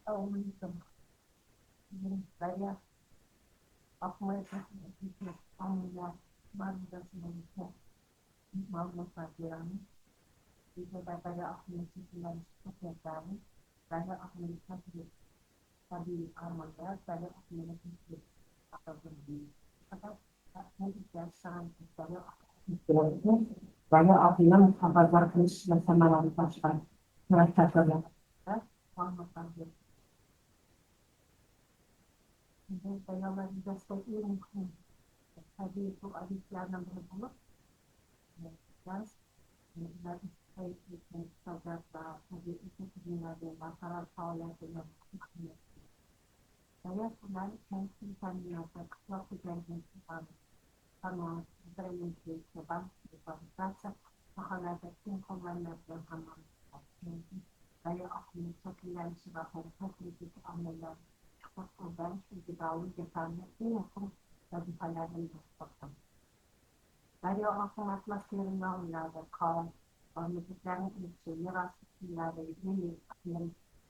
Almıştım. Saya aklıma gitmek anlayacak. Bazılarının mamlu partiyanı. Bir de saya aklıma çekilen çok yeterli. Saya aklıma çekilen tabii anlamda saya aklıma çekilen akıllı. Fakat ne güzel sanat saya saya aklıma kabar kılıç ve semaları başlar. Merkez olarak da mamlu partiyanı. Saya lagi just ini tadi itu adiknya nomor dua jelas dari saya itu saja tadi itu sebenarnya masalah soal yang tidak saya sebenarnya mungkin niat waktu janji karena terjadi sebab rasa masalah itu komandan yang sama saya akan sekian sebab itu amalnya dan diketahui kesannya itu bagi saya dan dari orang sangat maskulin ada kalau menunjukkan itu ya dari ini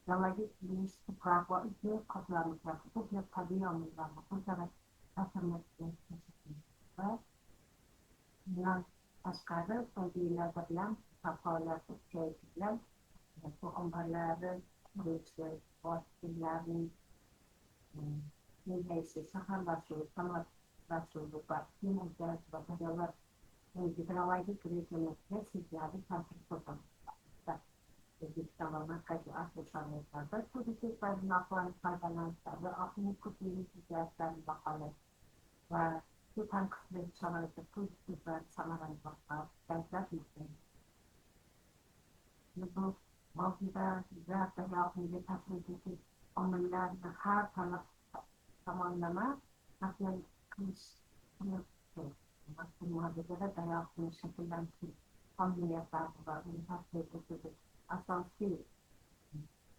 yang lagi di beberapa itu kalau itu dia tadi yang bilang aku cara affirmasi yang sekarang pembina bilang sekolah kecil itu ombalan berisi postingan nilai sesakan masuk lupa ini mungkin sebagai jawab kita lagi kerjanya sejauh sampai potong jadi kalau maka itu aku sama sahabat itu disebut melakukan padanan sahabat aku mengikuti kegiatan bakalan wah Tuhan berencana itu juga sama dengan bakal dan jadi itu mau kita juga terjauh kita sedikit omelan nakar sama nama akan terus semua berbeda dari aku sekian familiar bahwa melihat itu asal sih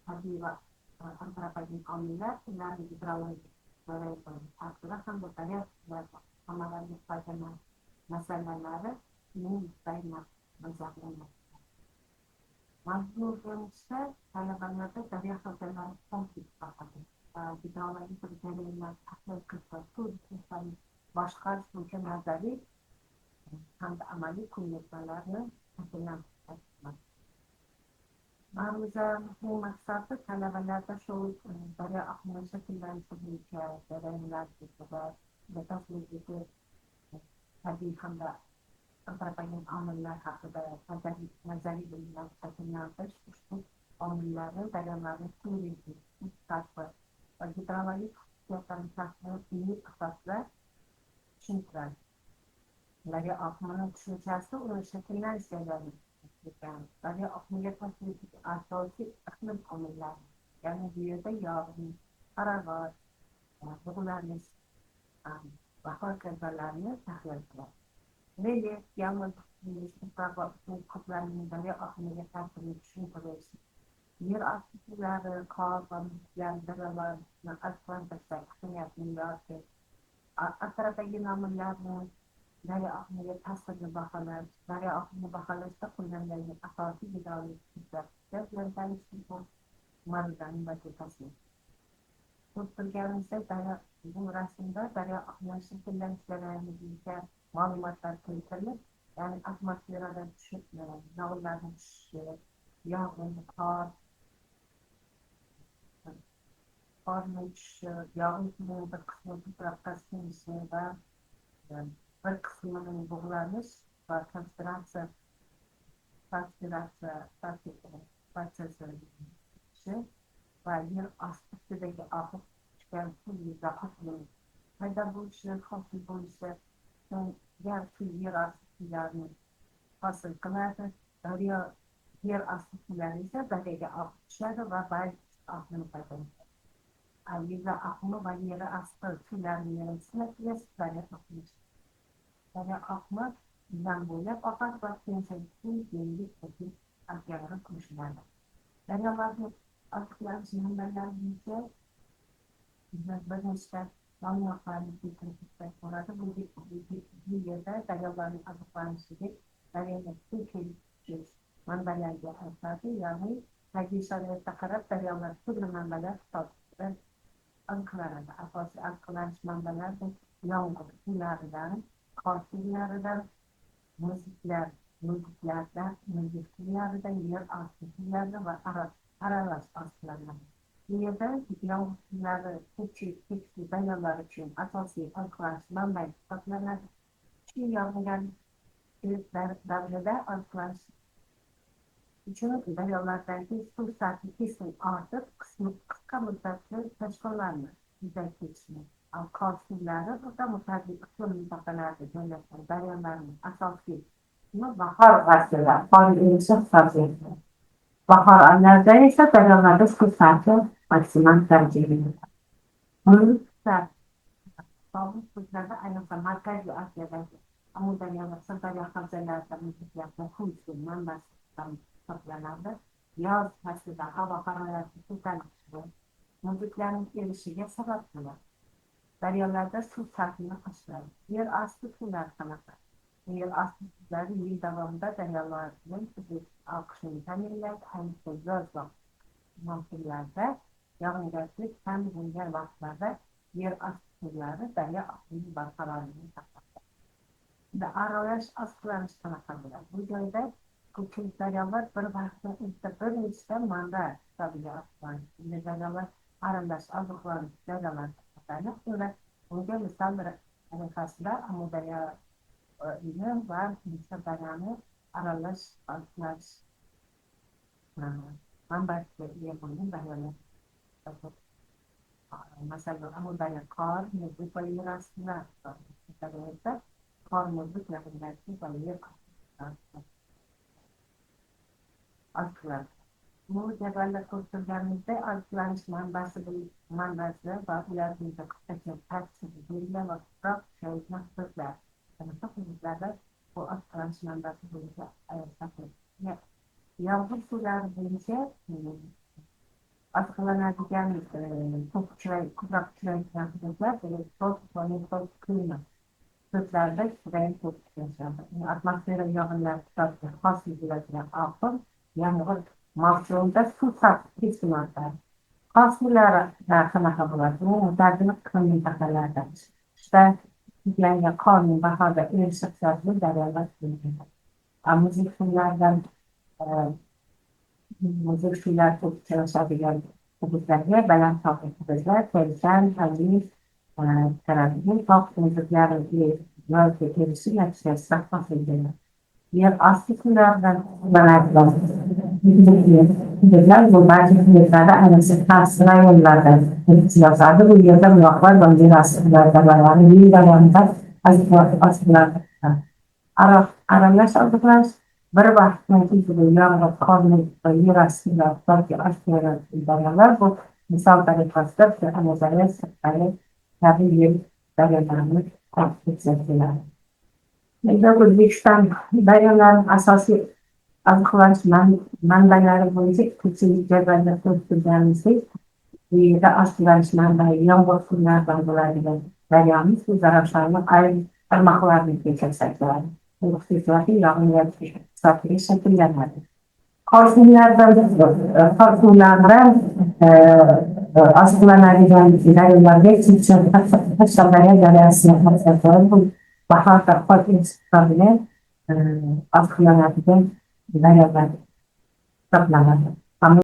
tadi antara pagi familiar dengan di berawal dari aturan kan bertanya amalan pada masa nara ini banyak mencapai mampu bangsa kalau banyak dari hasil konflik di dalam ini terjadi hasil kesatuan başka mungkin nazari hem de ameli kuvvetlerle hakkında etmek. Ayrıca bu maksatı talevelerde şu dari aklıma şekillen tabii ki derenler gibi ve tasvirleri tabii hem de antara banyak ameller hakkında nazari bulunan şekillendir. Bu amellerin derenlerin sürekli mutlaka bagi terawih kegiatan sahnya ini asaslar simpel. Dari akmanın düşüncesi o şekiller şeylerini dari akmaya tasvip asası akmın ameller yani bir de yardım para var bunların bahar kazalarını tahlil eder. Ve yalnız istikrarlı kaplarının dari akmaya tasvip düşüncesi bir asıkları kağıdan yerlere aslan tasvip yapmıyor ki atrapalhin naman lahat dari ako tasag na bakalan dari ako nabakalan sa kulang lang yung akawati gawin kita dahil lang tayo sito marudan ba kasi kung pagkaroon sa tayo burasında dari ako na sikilan sila nagiging malumatag ko ito yani atmosfera düşük naulanın yağmur kar yağmur bir kısmı bırakasın içinde bir kısmının buğulanmış ve parçası şey ve bir aspектideki afet çıkan bir rahatlığı. Hatta bu işler hafif bu işler diğer yer aspектlerini fasıl kılardı. Diğer aspектler ise böyle afetler ve bazı aklını kazanır. Ayrıca aklı ve yeri aspектlerin yarısına kıyaslar yapılmış. Saya Ahmad yang boleh pakai vaksin sensitif jadi seperti agar kemudian. Dan yang lagi akhirnya sebenarnya bisa berhasil melakukan kita kurang lebih dia dari orang apa sedikit dari yang fikir mandala dia tapi yang tabiiy sharoitga qarab daryolar turli manbalar hisobiga aniqlanadi. Asosiy aniqlanish manbalari yomg'ir suvlaridan, qor suvlaridan, muziklar, muzik suvlaridan, yer osti suvlari va aralash ostilanadi. Bu yerda yomg'ir suvlari ko'pchilik daryolar uchun asosiy aniqlanish manbai hisoblanadi. Shu yog'inlar davrida aniqlanish uchun daryolardagi suv sathi keskin ortib, qisqa muddatli toshqinlarni yuzaga kelishini, qor suvlari o'ta mutasaddi iqlim mintaqalarida joylashgan daryolarning asosiy bahor faslida qor erishi hisoblanadi. Bahor oylarida esa daryolarda suv sathi maksimal darajaga yetadi. Sovuq kuzlarda ayniqsa Markaziy Osiyodagi Amudaryo va Sirdaryo havzalarida muzliklar muhim suv manbasi hisoblanadi. Yoz faslida havo harorati ko'tarishi muzliklarning erishiga sabab bo'ladi. Daryolarda suv sathini oshiradi. Yer osti suvlari qanaqa? Yer osti suvlari yil davomida daryolarning oqishini ta'minlaydi. Ayniqsa yoz mavsumlarida yog'ingarchilik kam bo'lgan vaqtlarda yer osti suvlari daryo oqimining barqarorligini saqlaydi. Aralash ostlanish qanaqa bo'ladi? Bu joyda ko'pchilik daryolar bir vaqtda bir nechta manba hisobiga ostlanish. Bunday daryolar aralash oziqlanish daryolar hisoblanadi. Bunga misol tariqasida Amudaryo va Sirdaryoni aralash ostlanish manbasiga ega bo'lgan daryolar. Masalan, Amudaryo qor, muzlik va yer ostidan qor, muzlik va yer ostidan bu jadvalda ko'rsatilganimizda oziqlanish manbasi va ularning qisqacha tarkibi belgilan va ko'proq joyga hududlar. Qanaqa hududlarda bu oziqlanish manbasi bo'yicha yomg'ir suvlari bo'yicha oziqlanadigan ko'proq uchraydigan hududlar hududlarda judayam ko'p uchrashadi. Atmosfera yog'inlari hisobiga hosil bo'ladigan oqim yomg'ir mavsumida suv sathi keskin ortadi. Qor suvlari qanaqa bo'ladi? Bu mutasaddi iqlim mintaqalarida qishda cheklangan qorning bahorda erishi hisobiga daryolar bo'ladi. Muzlik suvlar ko'p uchrashadigan hududlarga baland sohil hududlar, Terishan, Tanish, Karantin, tog' muzliklari yozga erishi natijasida hosil bo'ladi. Yer osti suvlaridan quvvanadigan hududlar bu barcha hududlarda ayniqsa qaysi rayonlarda yozadi. Bu yerda buloqlar va yer osti suvlari yil davomida oziqlanadi. Aralash oziqlanish bir vaqtdan keyin yomg'ir, qor va yer osti suvlari oshgan daryolar bu misol tariqasida Amudaryo, Sirdaryo kabi yer daryolarini ko'rsatiladi. O'zbekiston daryolarining asosiy oziqlanish manbalari bo'yicha ko'pchilik jadvalda ko'rsatilganimizdek, bu yerda oziqlanish manbai yomg'ir suvlaridan bo'ladigan daryoning suv zarafshonining ayrim tarmoqlarini keltirsak, xususiyati yog'ingarchilik hisobiga shakllanadi. Qor suvlaridan oziqlanadigan daryolarga Qashqadaryo daryosini bahorda qor hisobiga oziqlanadigan daryolar hisoblanadi.